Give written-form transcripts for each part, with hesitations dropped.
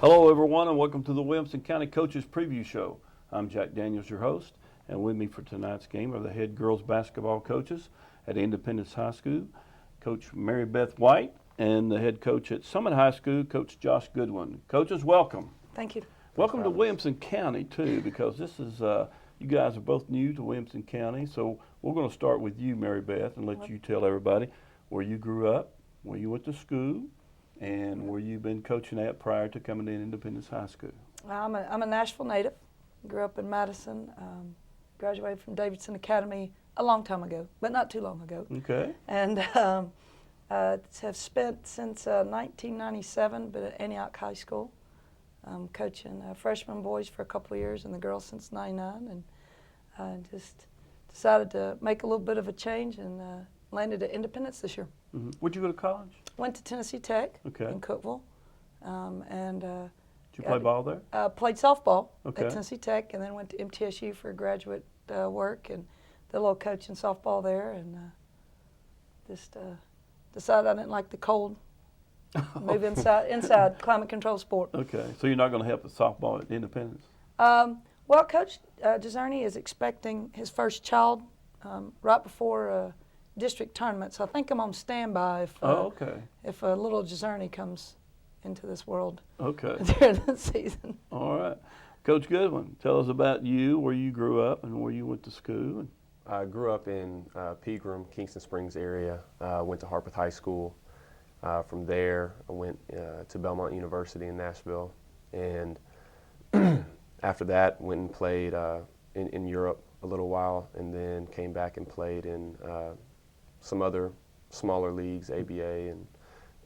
Hello, everyone, and welcome to the Williamson County Coaches Preview Show. I'm Jack Daniels, your host, and with me for tonight's game are the head girls basketball coaches at Independence High School, Coach Mary Beth White, and the head coach at Summit High School, Coach Josh Goodwin. Coaches, welcome. Thank you. Welcome to Williamson County, too, because this is, you guys are both new to Williamson County, so we're going to start with you, Mary Beth, and let you tell everybody where you grew up, where you went to school, and where you've been coaching at prior to coming to Independence High School. I'm a Nashville native. Grew up in Madison. Graduated from Davidson Academy a long time ago, but not too long ago. Okay. And have spent since 1997 been at Antioch High School, coaching freshman boys for a couple of years and the girls since '99, and just decided to make a little bit of a change and landed at Independence this year. Mm-hmm. Where'd you go to college? Went to Tennessee Tech in Cookeville, Did you play ball there? Played softball at Tennessee Tech, and then went to MTSU for graduate work, and did a little coaching softball there, and just decided I didn't like the cold. Move inside climate control sport. Okay, so you're not going to help with softball at Independence? Well, Coach Deserny is expecting his first child right before a district tournament, so I think I'm on standby if a little Deserny comes into this world during the season. All right. Coach Goodwin, tell us about you, where you grew up and where you went to school. I grew up in Pegram, Kingston Springs area, went to Harpeth High School. From there, I went to Belmont University in Nashville, and after that, went and played in Europe a little while, and then came back and played in some other smaller leagues, ABA and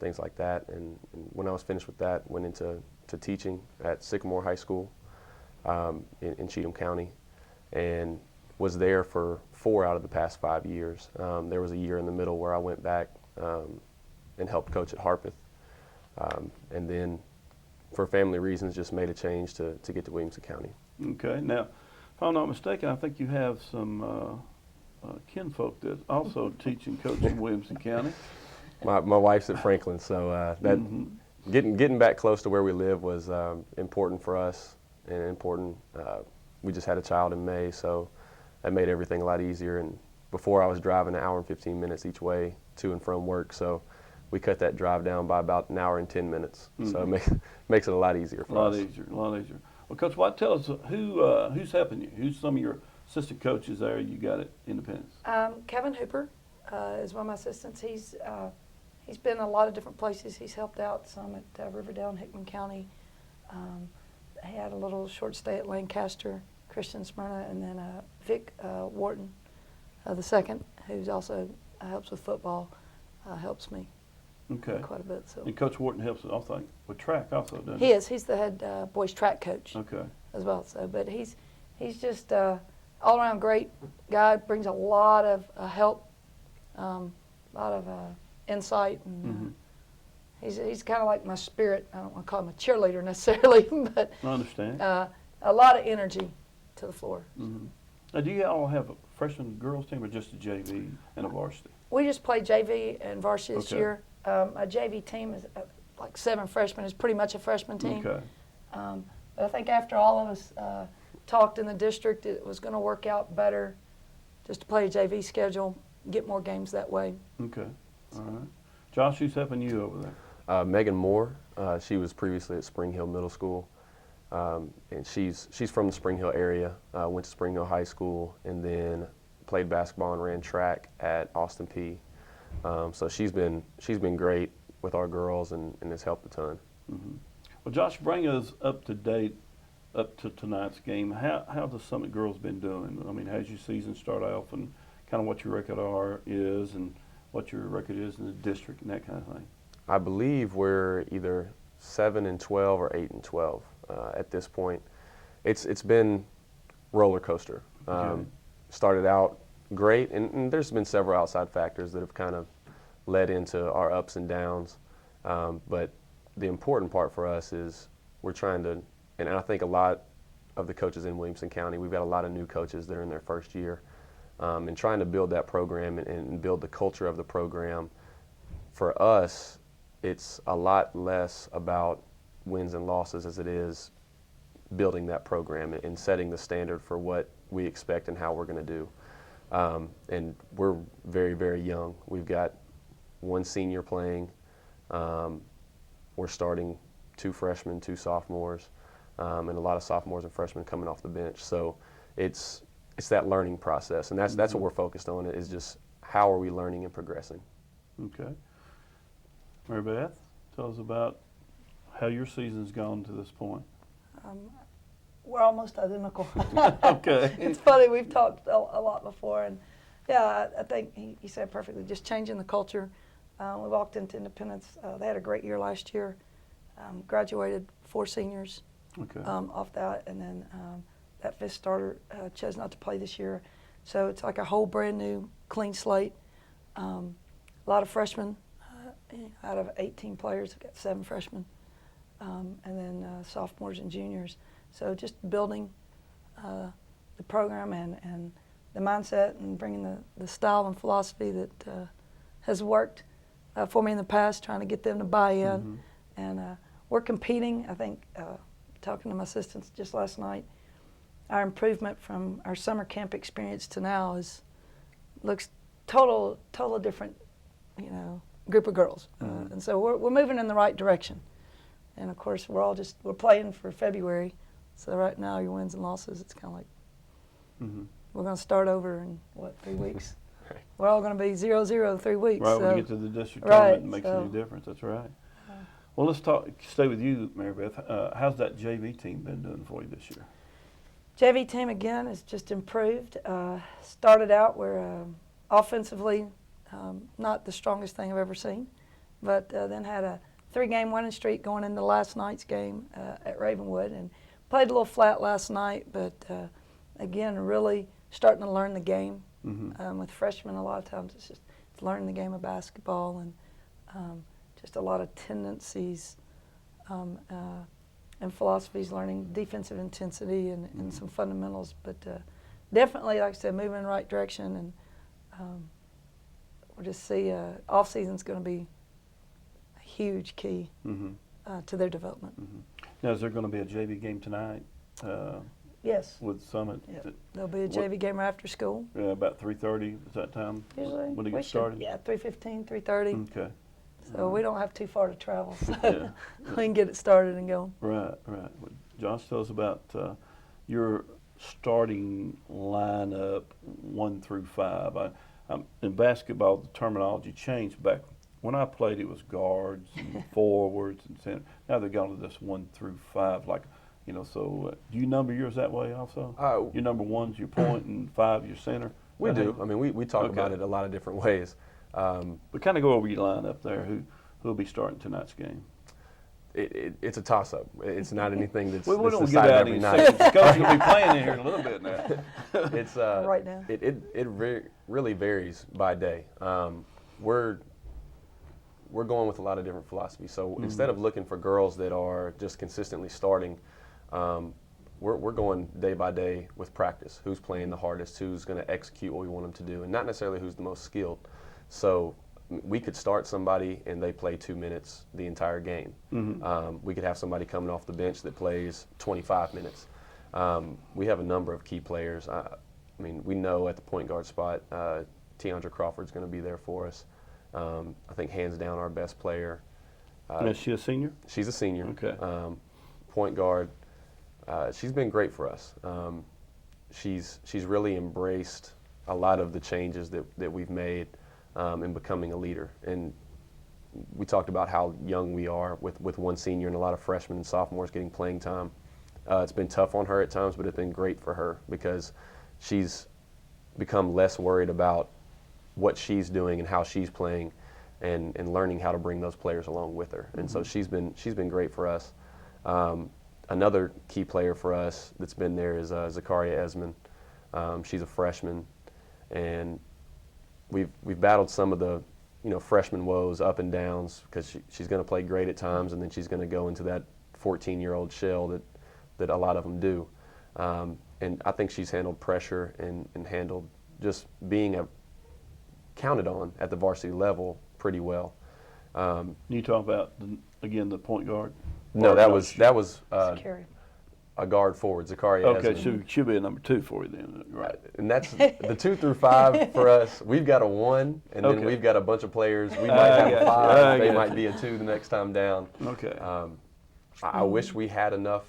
things like that. And when I was finished with that, went into teaching at Sycamore High School in Cheatham County, and was there for 4 out of the past 5 years. There was a year in the middle where I went back and helped coach at Harpeth. And then, for family reasons, just made a change to get to Williamson County. Okay. Now, if I'm not mistaken, I think you have some kinfolk that also teach and coach in Williamson County. My wife's at Franklin, so that getting back close to where we live was important for us, and important. We just had a child in May, so that made everything a lot easier. And before, I was driving an hour and 15 minutes each way to and from work, so we cut that drive down by about an hour and 10 minutes. So it makes it a lot easier for us. A lot easier. Well, Coach White, tell us who's helping you. Who's some of your assistant coaches there you got at Independence? Kevin Hooper is one of my assistants. He's been a lot of different places. He's helped out some at Riverdale and Hickman County. He had a little short stay at Lancaster, Christian Smyrna, and then Vic Wharton, the second, who's also helps with football, helps me quite a bit. So. And Coach Wharton helps, I think, with track also, doesn't he? He is. He's the head boys track coach as well. So, but he's just all-around great guy. Brings a lot of help, a lot of insight, and he's kind of like my spirit. I don't want to call him a cheerleader necessarily, but I understand. A lot of energy to the floor. Now, do you all have a freshman girls team or just a JV and a varsity? We just played JV and varsity this year. A JV team is like 7 freshmen. Is pretty much a freshman team. But I think after all of us talked in the district, it was going to work out better just to play a JV schedule, get more games that way. Okay. All right. Josh, who's helping you over there? Megan Moore. She was previously at Spring Hill Middle School, and she's from the Spring Hill area. Went to Spring Hill High School, and then played basketball and ran track at Austin P. So she's been great with our girls and has helped a ton. Well, Josh, bring us up to date up to tonight's game. How the Summit girls been doing? I mean, how's your season start off, and kind of what your record is, and what your record is in the district and that kind of thing? I believe we're either 7-12 or 8-12 at this point. It's been roller coaster. Started out great, and there's been several outside factors that have kind of led into our ups and downs. But the important part for us is we're trying to, and I think a lot of the coaches in Williamson County, we've got a lot of new coaches that are in their first year, and trying to build that program and build the culture of the program. For us, it's a lot less about wins and losses as it is building that program and setting the standard for what we expect and how we're going to do. And we're very, very young. We've got one senior playing. We're starting 2 freshmen, 2 sophomores, and a lot of sophomores and freshmen coming off the bench. So it's that learning process, and that's what we're focused on, is just how are we learning and progressing. Okay. Mary Beth, tell us about how your season's gone to this point. We're almost identical. Okay. It's funny, we've talked a lot before, and yeah, I think he said perfectly, just changing the culture. We walked into Independence. They had a great year last year. Graduated 4 seniors Okay. off that, and then that 5th starter chose not to play this year. So it's like a whole brand new, clean slate. A lot of freshmen. Out of 18 players, I've got 7 freshmen, and then sophomores and juniors. So just building the program and the mindset and bringing the style and philosophy that has worked for me in the past, trying to get them to buy in. And we're competing. I think, talking to my assistants just last night, our improvement from our summer camp experience to now looks total different, group of girls. And so we're moving in the right direction. And of course, we're playing for February. So right now, your wins and losses, it's kind of like we're going to start over in, 3 weeks? Right. We're all going to be 0-0 in 3 weeks. Right, so. when you get to the district Right, tournament, it makes so. any difference. That's right. Well, let's stay with you, Mary Beth. How's that JV team been doing for you this year? JV team, again, has just improved. Started out where offensively, not the strongest thing I've ever seen, but then had a 3-game winning streak going into last night's game at Ravenwood, and played a little flat last night, but again, really starting to learn the game. With freshmen, a lot of times it's learning the game of basketball, and just a lot of tendencies and philosophies, learning defensive intensity and some fundamentals. But definitely, like I said, moving in the right direction, and we'll just see off season's going to be a huge key to their development. Now, is there going to be a JV game tonight? Yes. With Summit? Yep. There'll be a JV game right after school. About 3:30 is that time? Usually. When it We gets should- started? Yeah, 3:15, 3:30. Okay. So we don't have too far to travel, so Yeah. we can get it started and go. Right. Well, Josh, tell us about your starting lineup 1 through 5. In basketball, the terminology changed. Back when I played, it was guards and forwards and center. Now they've gone to this 1 through 5. So do you number yours that way also? Your number 1's your point and 5 your center? We do. I mean, we talk about it a lot of different ways. But kind of go over your lineup there. Who'll be starting tonight's game? It's a toss-up. It's not anything that's We that's don't get decided out every any night. seconds. Coach will be playing in here in a little bit now. It's Right now. It really varies by day. We're going with a lot of different philosophies. So instead of looking for girls that are just consistently starting, we're going day by day with practice. Who's playing the hardest? Who's going to execute what we want them to do, and not necessarily who's the most skilled. So we could start somebody and they play 2 minutes the entire game. We could have somebody coming off the bench that plays 25 minutes. We have a number of key players. I mean, we know at the point guard spot, Tiandra Crawford's going to be there for us. I think hands down our best player. Is she a senior? She's a senior. Okay. Point guard. She's been great for us. She's really embraced a lot of the changes that we've made in becoming a leader. And we talked about how young we are with one senior and a lot of freshmen and sophomores getting playing time. It's been tough on her at times, but it's been great for her because she's become less worried about what she's doing and how she's playing and learning how to bring those players along with her. And so she's been great for us. Another key player for us that's been there is Zakaria Esmond. She's a freshman, and we've battled some of the freshman woes, up and downs, because she's going to play great at times, and then she's going to go into that 14-year-old shell that a lot of them do. And I think she's handled pressure and handled just being counted on at the varsity level pretty well. You talk about, again, the point guard? No, Or that was Security. a guard forward. Zakaria has Okay, so she'll be a number 2 for you then, right? and that's the 2 through 5 for us. We've got a 1, and then Okay. we've got a bunch of players. We might have got a you. 5. They got might you. be a 2 the next time down. Okay. I wish we had enough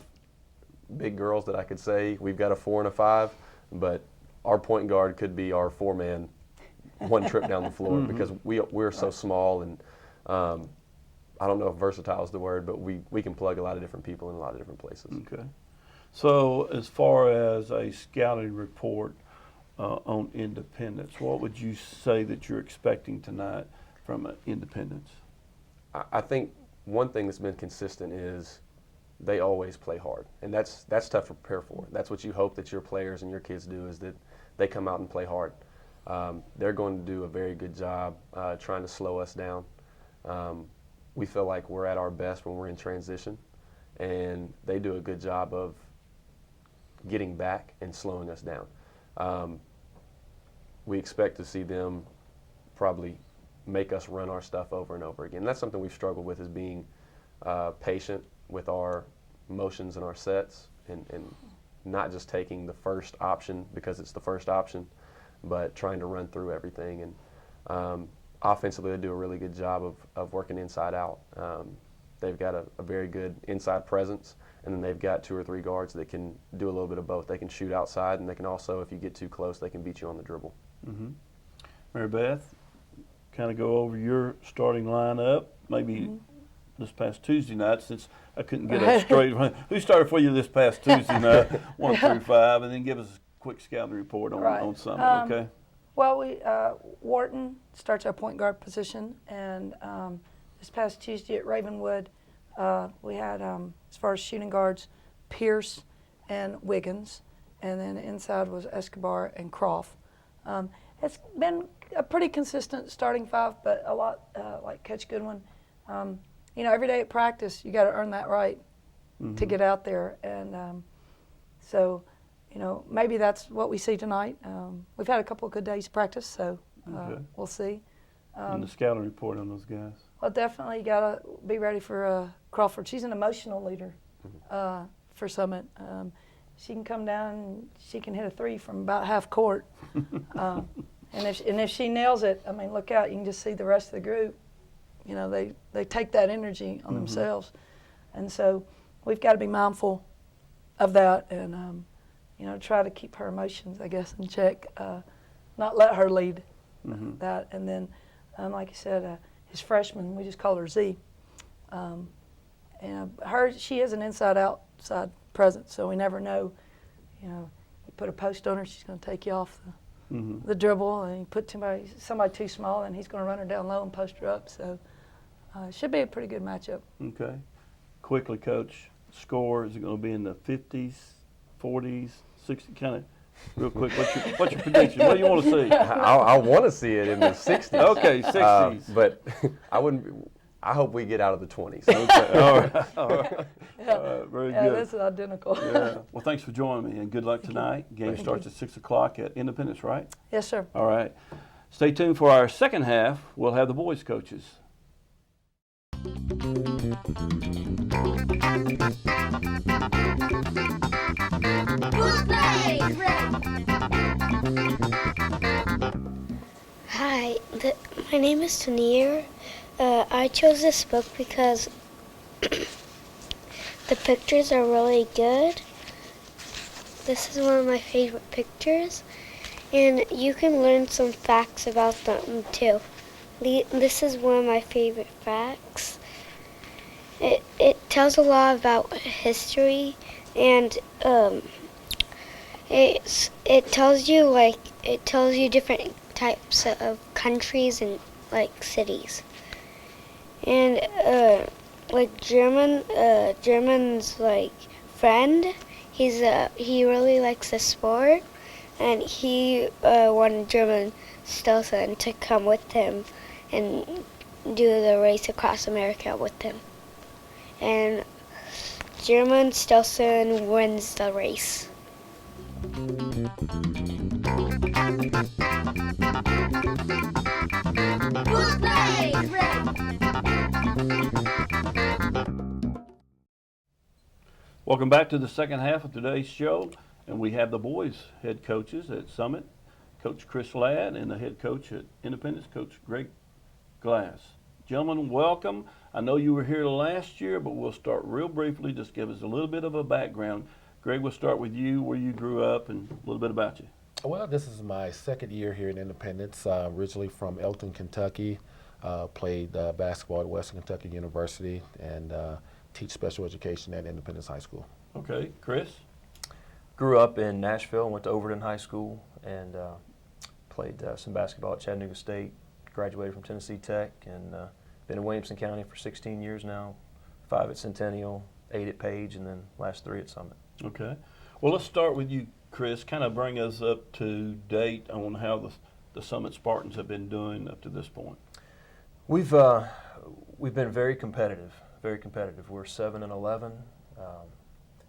big girls that I could say we've got a 4 and a 5, but our point guard could be our 4-man one trip down the floor because we're so small, and I don't know if versatile is the word, but we can plug a lot of different people in a lot of different places. Okay. So as far as a scouting report on Independence, what would you say that you're expecting tonight from Independence? I think one thing that's been consistent is they always play hard, and that's tough to prepare for. That's what you hope that your players and your kids do, is that they come out and play hard. They're going to do a very good job trying to slow us down. We feel like we're at our best when we're in transition, and they do a good job of getting back and slowing us down. We expect to see them probably make us run our stuff over and over again. That's something we've struggled with, is being patient with our motions and our sets, and not just taking the first option because it's the first option, but trying to run through everything. And offensively, they do a really good job of working inside out. They've got a very good inside presence, and then they've got 2 or 3 guards that can do a little bit of both. They can shoot outside, and they can also, if you get too close, they can beat you on the dribble. Mm-hmm. Mary Beth, kind of go over your starting lineup, maybe this past Tuesday night, since I couldn't get a straight. Who started for you this past Tuesday night, 1 through 5, and then give us a quick scouting report on Summit, okay? Well, Wharton starts our point guard position, and this past Tuesday at Ravenwood, we had, as far as shooting guards, Pierce and Wiggins, and then inside was Escobar and Croft. It's been a pretty consistent starting 5, but a lot like Coach Goodwin. Every day at practice, you got to earn that right to get out there, and so maybe that's what we see tonight. We've had a couple of good days of practice, so we'll see. And the scouting report on those guys. Well, definitely got to be ready for Crawford. She's an emotional leader for Summit. She can come down and she can hit a 3 from about half court. And if she nails it, I mean, look out. You can just see the rest of the group. They take that energy on themselves. And so we've got to be mindful of that and, try to keep her emotions, I guess, in check. Not let her lead that. And then, like you said, his freshman, we just call her Z. And she is an inside-outside presence, so we never know. You put a post on her, she's going to take you off the dribble, and you put somebody too small, and he's going to run her down low and post her up. So it should be a pretty good matchup. Okay. Quickly, Coach, score, is it going to be in the 50s, 40s, 60s, kind of real quick? What's your prediction? What do you want to see? I want to see it in the 60s. Okay, 60s. But I hope we get out of the 20s. Okay. All right. All right. Very Yeah, good. that's identical. Yeah. Well, thanks for joining me, and good luck tonight. Game starts at 6 o'clock at Independence, right? Yes, sir. All right. Stay tuned for our second half. We'll have the boys' coaches. Hi, my name is Tanir. I chose this book because the pictures are really good. This is one of my favorite pictures, and you can learn some facts about them too. This is one of my favorite facts. It tells a lot about history, and it tells you different types of countries and like cities. And like German's like friend, he really likes the sport, and he wanted German Stelson to come with him and do the race across America with him. And German Stelson wins the race. Good play, Red. Welcome back to the second half of today's show, and we have the boys head coaches at Summit, Coach Chris Ladd, and the head coach at Independence, Coach Greg Glass. Gentlemen, welcome. I know you were here last year, but we'll start real briefly. Just give us a little bit of a background. Greg, we'll start with you, where you grew up, and a little bit about you. Well, this is my second year here in Independence. Originally from Elton, Kentucky. Played basketball at Western Kentucky University and teach special education at Independence High School. Okay, Chris? Grew up in Nashville, went to Overton High School, and played some basketball at Chattanooga State. Graduated from Tennessee Tech, and been in Williamson County for 16 years now. 5 at Centennial, 8 at Page, and then last 3 at Summit. Okay. Well, let's start with you, Chris. Kind of bring us up to date on how the Summit Spartans have been doing up to this point. We've been very competitive, very competitive. We're 7-11.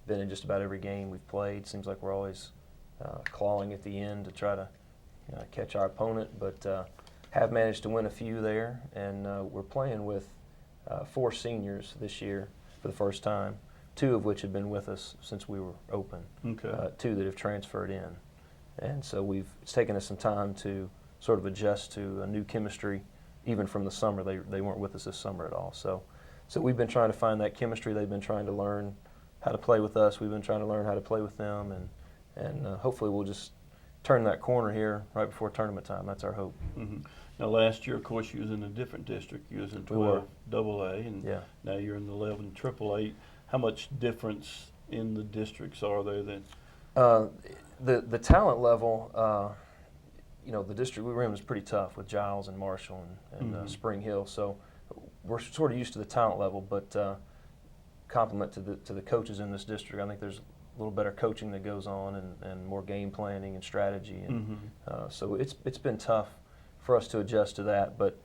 Been in just about every game we've played. Seems like we're always clawing at the end to try to catch our opponent, but have managed to win a few there. And we're playing with 4 seniors this year for the first time, 2 of which have been with us since we were open. Okay. 2 that have transferred in. And so it's taken us some time to sort of adjust to a new chemistry. Even from the summer, they weren't with us this summer at all. So we've been trying to find that chemistry. They've been trying to learn how to play with us. We've been trying to learn how to play with them, and hopefully we'll just turn that corner here right before tournament time. That's our hope. Mm-hmm. Now, last year, of course, you was in a different district. You was in We were. 12 AA, and Yeah. now you're in the 11 AAA. How much difference in the districts are there then? The talent level, the district we were in was pretty tough with Giles and Marshall and Spring Hill. So we're sort of used to the talent level, but compliment to the coaches in this district. I think there's a little better coaching that goes on and more game planning and strategy. And so it's been tough for us to adjust to that. But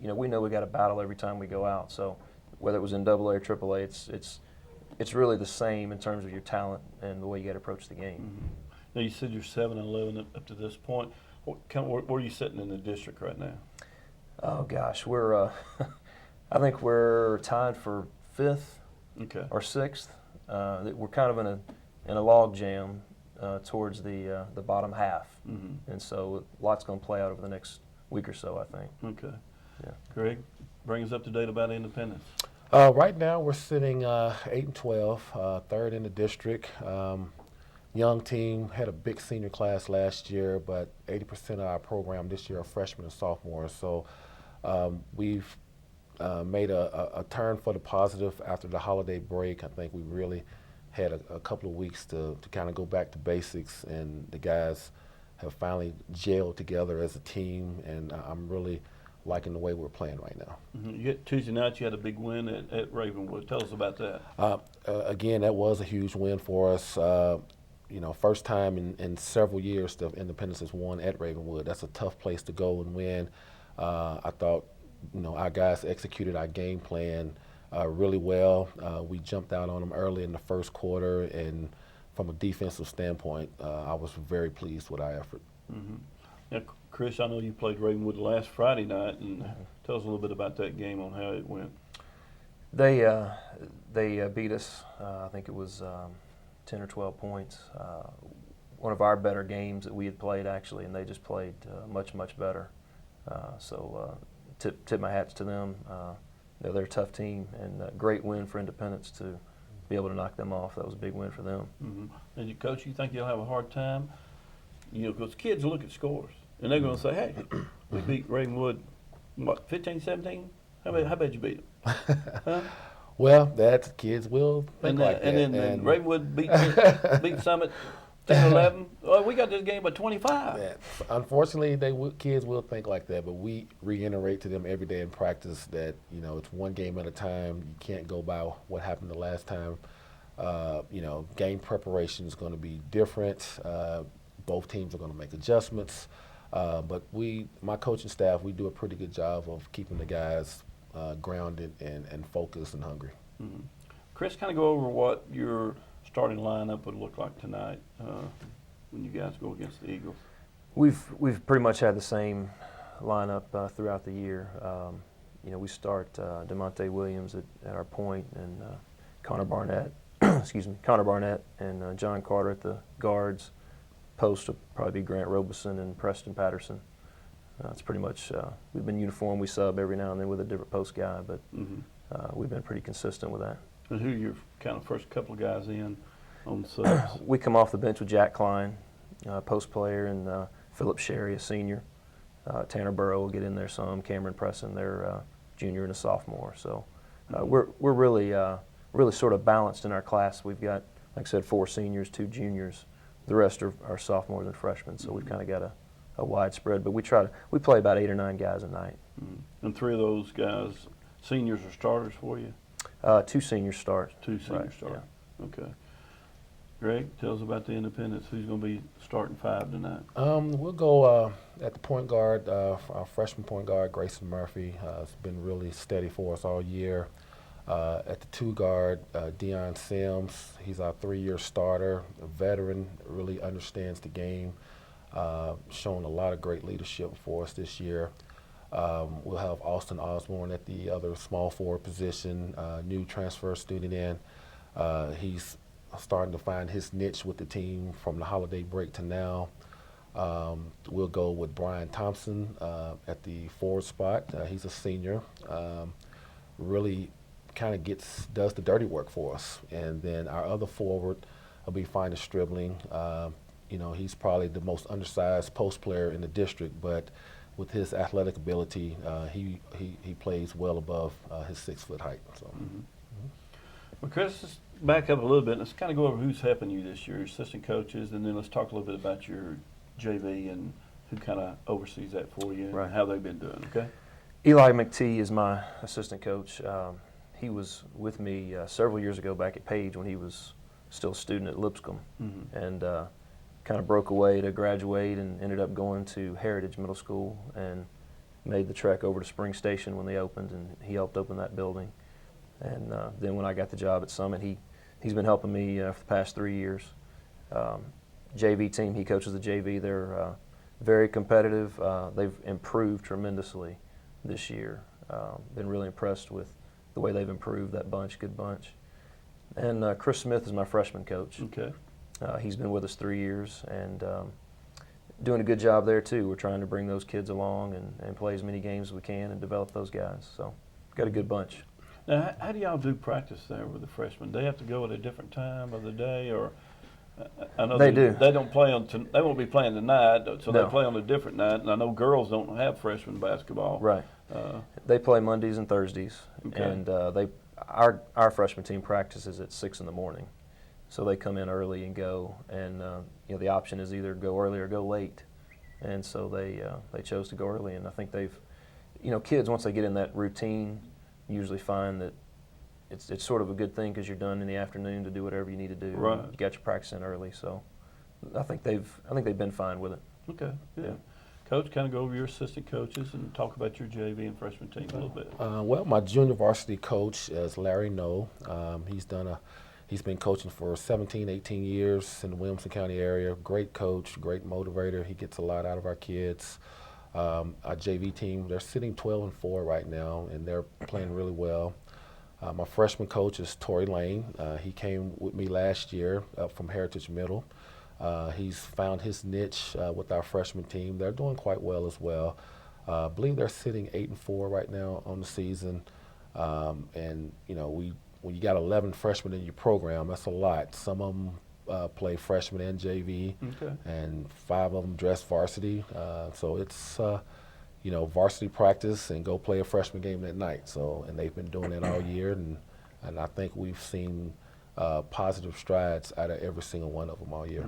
we know we got a battle every time we go out. So whether it was in AA or AAA, it's really the same in terms of your talent and the way you got to approach the game. Mm-hmm. Now, you said you're 7-11 up to this point. Where are you sitting in the district right now? Oh gosh, we're I think we're tied for 5th or 6th. We're kind of in a log jam towards the bottom half, and so a lot's going to play out over the next week or so, I think. Okay. Yeah. Greg, bring us up to date about Independence. Right now we're sitting 8-12, 3rd in the district. Young team, had a big senior class last year, but 80% of our program this year are freshmen and sophomores. So we've made a turn for the positive after the holiday break. I think we really had a couple of weeks to kind of go back to basics, and the guys have finally gelled together as a team, and I'm really liking the way we're playing right now. Mm-hmm. Tuesday night you had a big win at Ravenwood. Tell us about that. Again, that was a huge win for us. First time in several years that Independence has won at Ravenwood. That's a tough place to go and win. I thought, our guys executed our game plan really well. We jumped out on them early in the first quarter, and from a defensive standpoint, I was very pleased with our effort. Mm-hmm. Now, Chris, I know you played Ravenwood last Friday night, and tell us a little bit about that game on how it went. They beat us. I think it was 10 or 12 points. One of our better games that we had played, actually, and they just played much, much better. So tip my hats to them. They're a tough team, and a great win for Independence to be able to knock them off. That was a big win for them. Mm-hmm. And Coach, you think you'll have a hard time? Because kids look at scores, and they're going to say, hey, we beat Ravenwood, 15-17? How bad you beat them? Huh? Well, kids will think like that. And then Ravenwood beat Summit 10-11. Oh, we got this game by 25. Yeah. Unfortunately, kids will think like that, but we reiterate to them every day in practice that it's one game at a time. You can't go by what happened the last time. Game preparation is going to be different. Both teams are going to make adjustments, but my coaching staff, we do a pretty good job of keeping the guys grounded and focused and hungry. Mm-hmm. Chris, kind of go over what your starting lineup would look like tonight when you guys go against the Eagles. We've pretty much had the same lineup throughout the year. We start DeMonte Williams at our point, and Connor Barnett excuse me, Connor Barnett and John Carter at the guards. Post will probably be Grant Robeson and Preston Patterson. It's pretty much, we've been uniform. We sub every now and then with a different post guy, but we've been pretty consistent with that. And who are your kind of first couple of guys in on subs? We come off the bench with Jack Klein, post player, and Philip Sherry, a senior. Tanner Burrow will get in there some. Cameron Presson, they're junior and a sophomore. So we're really sort of balanced in our class. We've got, like I said, 4 seniors, 2 juniors. The rest are sophomores and freshmen. So we've kind of got a wide spread. But we play about 8 or 9 guys a night. And 3 of those guys, seniors are starters for you? 2 seniors start. 2 seniors Right, start. Yeah. Okay. Greg, tell us about the Independents. Who's going to be starting 5 tonight? We'll go at the point guard, our freshman point guard, Grayson Murphy. Has been really steady for us all year. At the 2 guard, Deion Sims. He's our 3-year starter, a veteran, really understands the game, shown a lot of great leadership for us this year. We'll have Austin Osborne at the other small forward position, new transfer student in. He's starting to find his niche with the team from the holiday break to now. We'll go with Brian Thompson at the forward spot. He's a senior. Really kind of does the dirty work for us. And then our other forward will be Finest Stribling. He's probably the most undersized post player in the district, but with his athletic ability, he plays well above his 6-foot height. So. Well, Chris, let's back up a little bit. Let's kind of go over who's helping you this year, your assistant coaches, and then let's talk a little bit about your JV and who kind of oversees that for you and how they've been doing, okay? Eli McTee is my assistant coach. He was with me several years ago back at Page when he was still a student at Lipscomb, and kind of broke away to graduate and ended up going to Heritage Middle School and made the trek over to Spring Station when they opened, and he helped open that building. And then when I got the job at Summit, he's been helping me for the past 3 years. JV team, he coaches the JV. They're very competitive. They've improved tremendously this year. Been really impressed with the way they've improved that bunch, good bunch. And Chris Smith is my freshman coach. Okay. He's been with us 3 years and doing a good job there too. We're trying to bring those kids along and play as many games as we can and develop those guys. So got a good bunch. Now, how do y'all do practice there with the freshmen? They have to go at a different time of the day, or I know They do. They don't play they won't be playing tonight, so No. they play on a different night. And I know girls don't have freshman basketball. Right. They play Mondays and Thursdays, Okay. and our freshman team practices at 6 in the morning, so they come in early and go. And the option is either go early or go late, and so they chose to go early. And I think kids once they get in that routine, usually find that it's sort of a good thing because you're done in the afternoon to do whatever you need to do. Right. You got your practice in early, so I think they've been fine with it. Okay. Good. Yeah. Coach, kind of go over your assistant coaches and talk about your JV and freshman team a little bit. Well, my junior varsity coach is Larry Noe. He's been coaching for 17, 18 years in the Williamson County area. Great coach, great motivator. He gets a lot out of our kids. Our JV team, they're sitting 12-4 right now, and they're playing really well. My freshman coach is Torrey Lane. He came with me last year up from Heritage Middle. He's found his niche with our freshman team. They're doing quite well as well. I believe they're sitting 8-4 right now on the season. And when you got 11 freshmen in your program, that's a lot. Some of them play freshman and JV, Okay. and 5 of them dress varsity. So it's varsity practice and go play a freshman game that night. So, and they've been doing it all year, and I think we've seen positive strides out of every single one of them all year.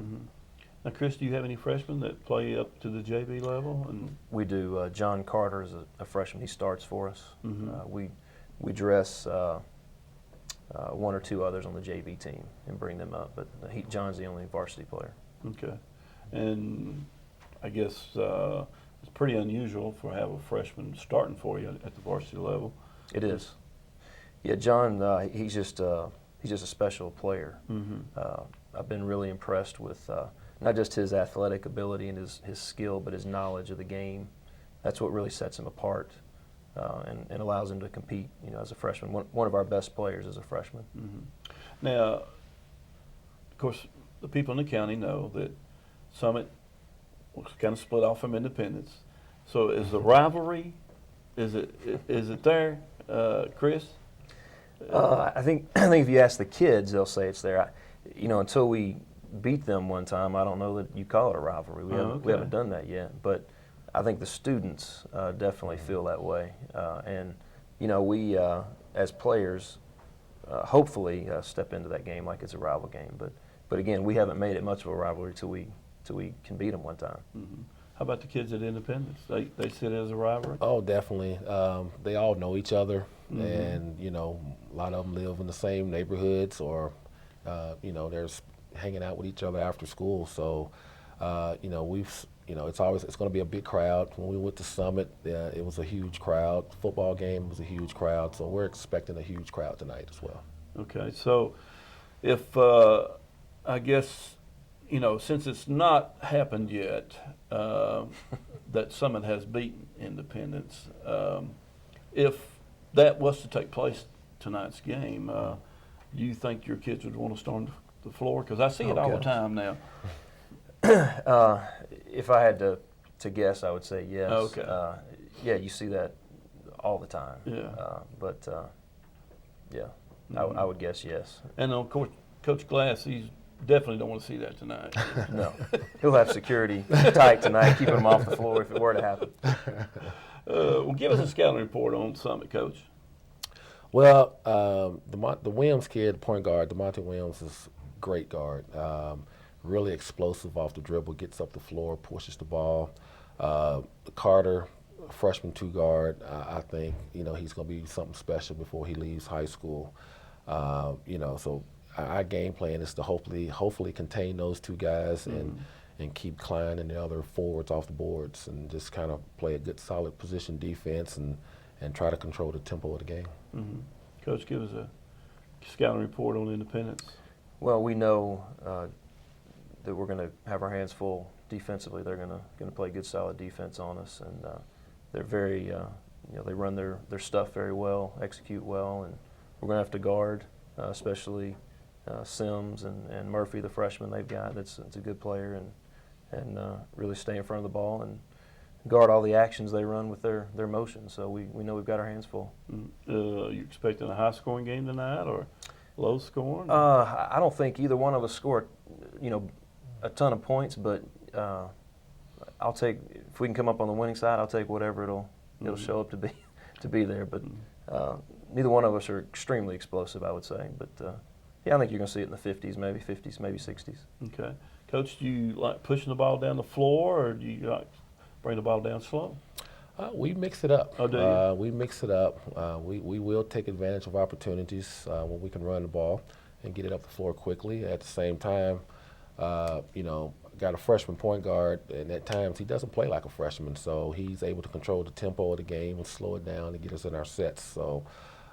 Now, Chris, do you have any freshmen that play up to the JV level? And We do. John Carter is a freshman. He starts for us. We dress 1 or 2 others on the JV team and bring them up, but John's the only varsity player. okay, and I guess it's pretty unusual for have a freshman starting for you at the varsity level. It is. Yeah, John. He's just a special player. I've been really impressed with not just his athletic ability and his skill, but his knowledge of the game. That's what really sets him apart and allows him to compete. As a freshman, one of our best players is a freshman. Now, course, the people in the county know that Summit was kind of split off from Independence. So is the rivalry, is it there, Chris? I think if you ask the kids, they'll say it's there. Until we beat them one time, I don't know that you call it a rivalry. We haven't done that yet. But I think the students definitely feel that way. And we as players hopefully step into that game like it's a rival game. But again, we haven't made it much of a rivalry till we can beat them one time. Mm-hmm. How about the kids at Independence? They see it as a rivalry? Oh, definitely. They all know each other, Mm-hmm. and a lot of them live in the same neighborhoods, or they're hanging out with each other after school. So, it's going to be a big crowd. When we went to Summit, it was a huge crowd. Football game was a huge crowd, so we're expecting a huge crowd tonight as well. Okay, so if I guess since it's not happened yet, that Summit has beaten Independence. If that was to take place tonight's game, do you think your kids would want to storm the floor? Because I see it all the time now. If I had to guess, I would say yes. Okay. Yeah, you see that all the time. Yeah. Yeah, Mhm. I would guess yes. And of course, Coach Glass, he's definitely don't want to see that tonight. No, he'll have security tight tonight, keeping him off the floor if it were to happen. Well, give us a scouting report on Summit, Coach. Well, the Williams kid, point guard, DeMonte Williams, is a great guard. Really explosive off the dribble, gets up the floor, pushes the ball. Carter, freshman 2 guard, I think he's going to be something special before he leaves high school. So our game plan is to hopefully contain those 2 guys and keep Klein and the other forwards off the boards, and just kind of play a good solid position defense and try to control the tempo of the game. Mm-hmm. Coach, give us a scouting report on Independence. Well, we know that we're going to have our hands full defensively. They're going to play good, solid defense on us, and they're very, they run their stuff very well, execute well, and we're going to have to guard, especially Sims and Murphy, the freshman they've got. It's a good player, and really stay in front of the ball and guard all the actions they run with their motion. So we know we've got our hands full. You expecting a high-scoring game tonight or low-scoring? I don't think either one of us scored, a ton of points, but I'll take, if we can come up on the winning side, I'll take whatever it'll show up to be there. But neither one of us are extremely explosive, I would say. But yeah, I think you're going to see it in the 50s, maybe 60s. Okay. Coach, do you like pushing the ball down the floor, or do you like bring the ball down slow? We mix it up. Oh, do you? We mix it up. We will take advantage of opportunities when we can run the ball and get it up the floor quickly. At the same time, got a freshman point guard, and at times he doesn't play like a freshman, so he's able to control the tempo of the game and slow it down and get us in our sets. So,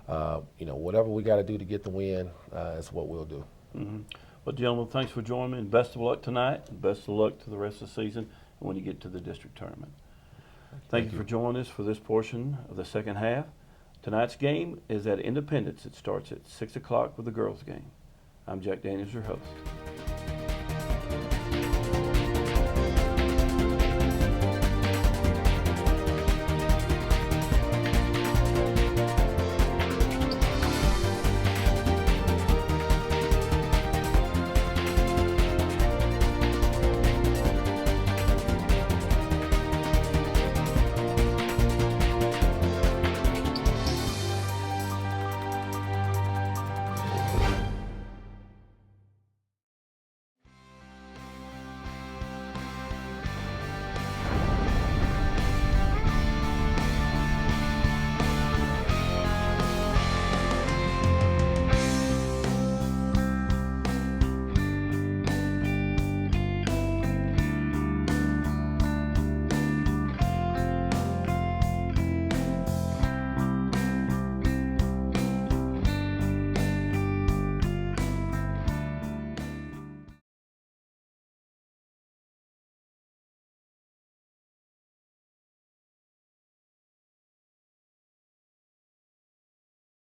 whatever we got to do to get the win is what we'll do. Mm-hmm. Well, gentlemen, thanks for joining me, and best of luck tonight, and best of luck to the rest of the season and when you get to the district tournament. Thank you for joining us for this portion of the second half. Tonight's game is at Independence. It starts at 6 o'clock with the girls' game. I'm Jack Daniels, your host.